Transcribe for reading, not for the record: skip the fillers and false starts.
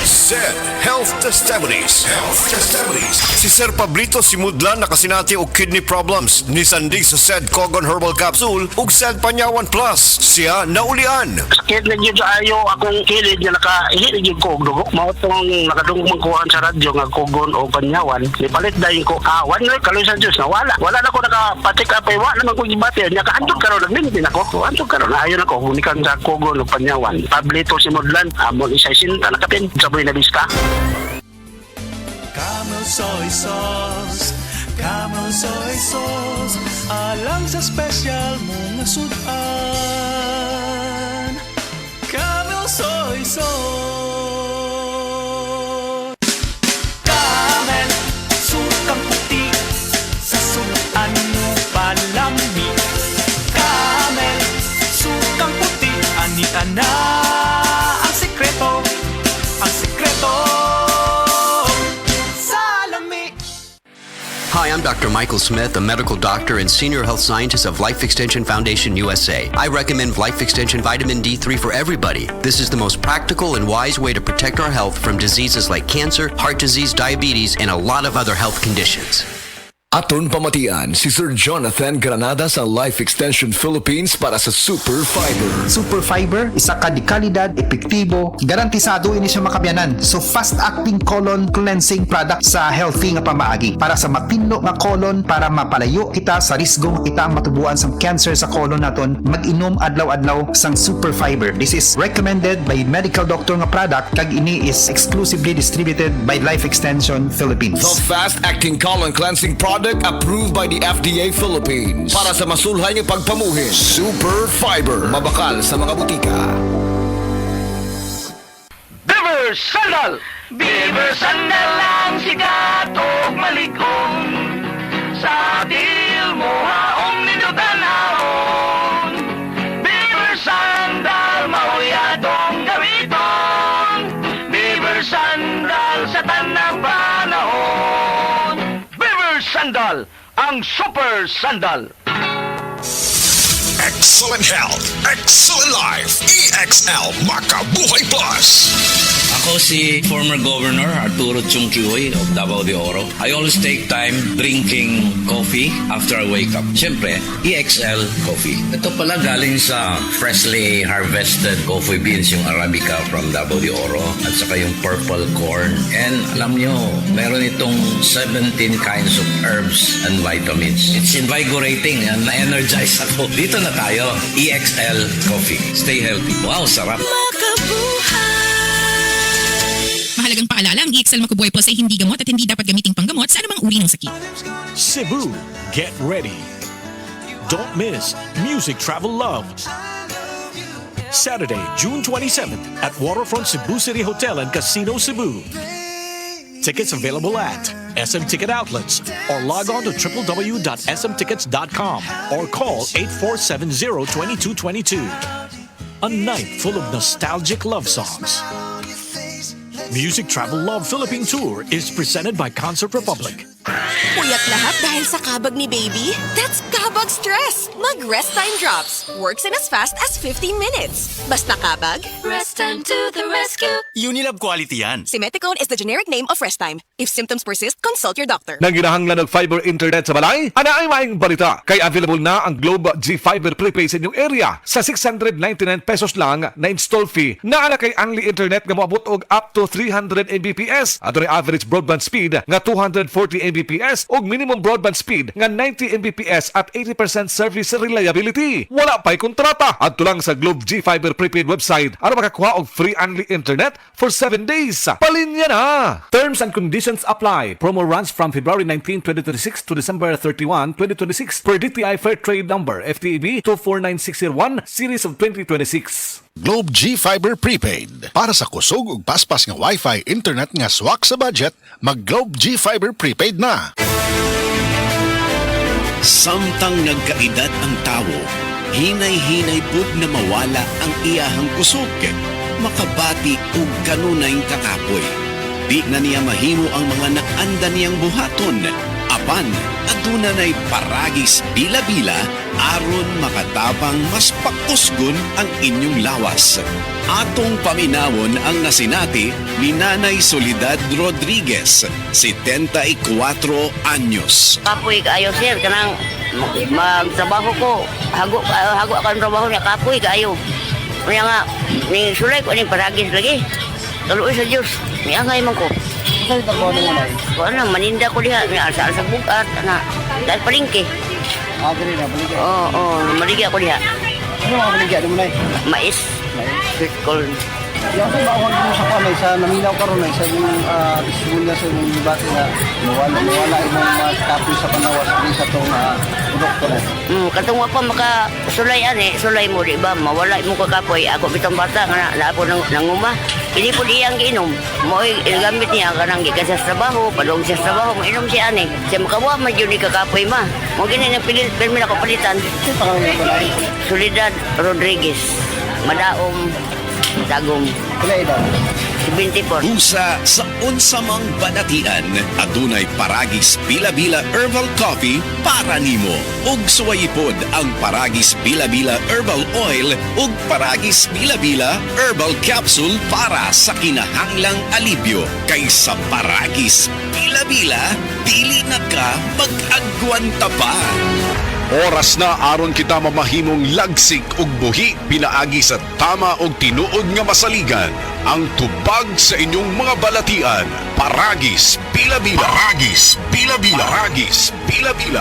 SED Health Testimonies. Si Sir Pablito Simudlan nakasinati og kidney problems ni Sandig sa SED Cogon Herbal Capsule ug SED Panyawan Plus. Siya naulian. Sakit na yun sa ayo akong kilid nga nakaihit na yun ko og dugo. Mao tong nakadungog man kuhaan sa radyo nga Cogon o Panyawan. Ipalit dayon ko awan na kaloy sa Diyos na wala. Wala na ko nakapatik apay wala naman ko gibati. Nya kaandot karon nagmintin ako. Andot karon ayon ako unikan sa Cogon o Panyawan. Pablito Simudlan amon isa sinta nakapin sa buhay na bista. Camel soy sauce, Camel soy sauce, alang sa special mong sudan. Camel soy sauce. Camel, sukang puti, sa sudan mo palami. Camel, sukang puti, anita na ang sekreto, ang sekreto. Hi, I'm Dr. Michael Smith, a medical doctor and senior health scientist of Life Extension Foundation USA. I recommend Life Extension Vitamin D3 for everybody. This is the most practical and wise way to protect our health from diseases like cancer, heart disease, diabetes, and a lot of other health conditions. Aton pamatian si Sir Jonathan Granada sa Life Extension Philippines para sa Super Fiber. Super Fiber, isa ka di kalidad, epektibo, garantisado ini siya makabiyanan. So fast-acting colon cleansing product sa healthy nga pamaagi para sa mapinlo nga colon para mapalayo kita sa risgo kita matubuan sa cancer sa colon naton. Mag-inom adlaw-adlaw sang Super Fiber. This is recommended by medical doctor nga product kag ini is exclusively distributed by Life Extension Philippines. The fast-acting colon cleansing product approved by the FDA Philippines para sa masulhay ng pagpamuhin. Super Fiber, mabakal sa mga butika. Beaver Sandal! Beaver Sandal ang sikat o maligong sa dil mo haong ninutanahon. Beaver Sandal, mahuyadong gamiton. Beaver Sandal sa tanang panahon. Beaver Sandal, ang Super Sandal. Excellent health, excellent life. EXL Makabuhay Plus. Ako si former Governor Arturo Chungkihoy of Davao de Oro. I always take time drinking coffee after I wake up. Siyempre, EXL coffee. Ito pala galing sa freshly harvested coffee beans, yung Arabica from Davao de Oro, at saka yung purple corn. And alam nyo, meron itong 17 kinds of herbs and vitamins. It's invigorating and na-energize ako. Dito na tayo, EXL coffee. Stay healthy. Wow, sarap. Mahalagang paalala, ang EXL Makubuhay Plus ay hindi gamot at hindi dapat gamiting panggamot sa anumang uri ng sakit. Cebu, get ready. Don't miss Music Travel Love. Saturday, June 27th at Waterfront Cebu City Hotel and Casino Cebu. Tickets available at SM Ticket Outlets or log on to www.smtickets.com or call 8470-2222. A night full of nostalgic love songs. Music Travel Love Philippine Tour is presented by Concert Republic. Puyat lahat dahil sa kabag ni baby? That's Kabag Stress! Mag-Rest Time Drops. Works in as fast as 15 minutes. Basta kabag, Rest Time to the rescue. Unilab quality yan. Simeticone is the generic name of Rest Time. If symptoms persist, consult your doctor. Nang ginahanglan ng fiber internet sa balay, ana ay maing balita. Kay available na ang Globe G Fiber Prepaid sa inyong area sa 699 pesos lang na install fee. Naala kay Only Internet nga moabot og up to 300 Mbps at ang average broadband speed nga 240 Mbps ug minimum broadband speed nga 90 Mbps at 80% service reliability. Wala pa'y kontrata. Adto lang sa Globe G Fiber Prepaid website aron makakuha og free Only Internet for 7 days. Palinya na! Terms and conditions apply. Promo runs from February 19, 2026 to December 31, 2026 per DTI Fair Trade Number FTEB 249601 Series of 2026. Globe G Fiber Prepaid. Para sa kusog ug paspas nga Wi-Fi internet nga swak sa budget, mag Globe G Fiber Prepaid na. Samtang nagkaedad ang tawo, hinay-hinay pud na mawala ang iyahang kusog. Makabati ug kanunay kakapoy. Di na niya mahimo ang mga naanda niyang buhaton. uban, aduna nay paragis bila-bila aron makatapang mas pakusgon ang inyong lawas. Atong paminawon ang nasinati ni Nanay Soledad Rodriguez, 74 anyos. Kapoy kaayo sir, kanang magtrabaho ko. Hago akong trabaho niya, kapoy kaayo. Kaya nga, ni sulay ko, ni paragis lagi. Taluoy sa Diyos, ni angay man ko. Saan ito ko naman? Kung ano, maninda ko diha, ni asa sa bukat, dahil palingke. Agri na, baligya. Oo, maligya ko diha. Ano ang baligya mo na Mais. Sweet corn. Yung sa bawang mo sa kanay, sa naminaw ka ron sa yung distribunya sa yung debate na nawala yung mga kapoy sa panawas sa itong produkto na. Katong pa makasulay sulay mo di ba? Mawala mo kakapoy. Ako bitong bata nga na ako nanguma. Hindi po diyang giinom. Mo gamit niya kanang gikas sa trabaho, padong sa trabaho, mo inom siya ani. Siya makawa man yun ni kakapoy ma. Mo gini na pilit permi ako palitan. Soledad Rodriguez. Madaom Tagum. Kulay daw. 74. Usa sa unsamang banatian, adunay paragis bila-bila herbal coffee para nimo. Ug suwayipod ang paragis bila-bila herbal oil ug paragis bila-bila herbal capsule para sa kinahanglang alibyo. Kaysa paragis bila-bila, dili na ka mag-agwanta pa. Oras na aron kita mamahimong lagsik ug buhi pinaagi sa tama ug tinuod nga masaligan. Ang tubag sa inyong mga balatian, Paragis Bila-bila. Paragis Bila-bila. Paragis Bila-bila.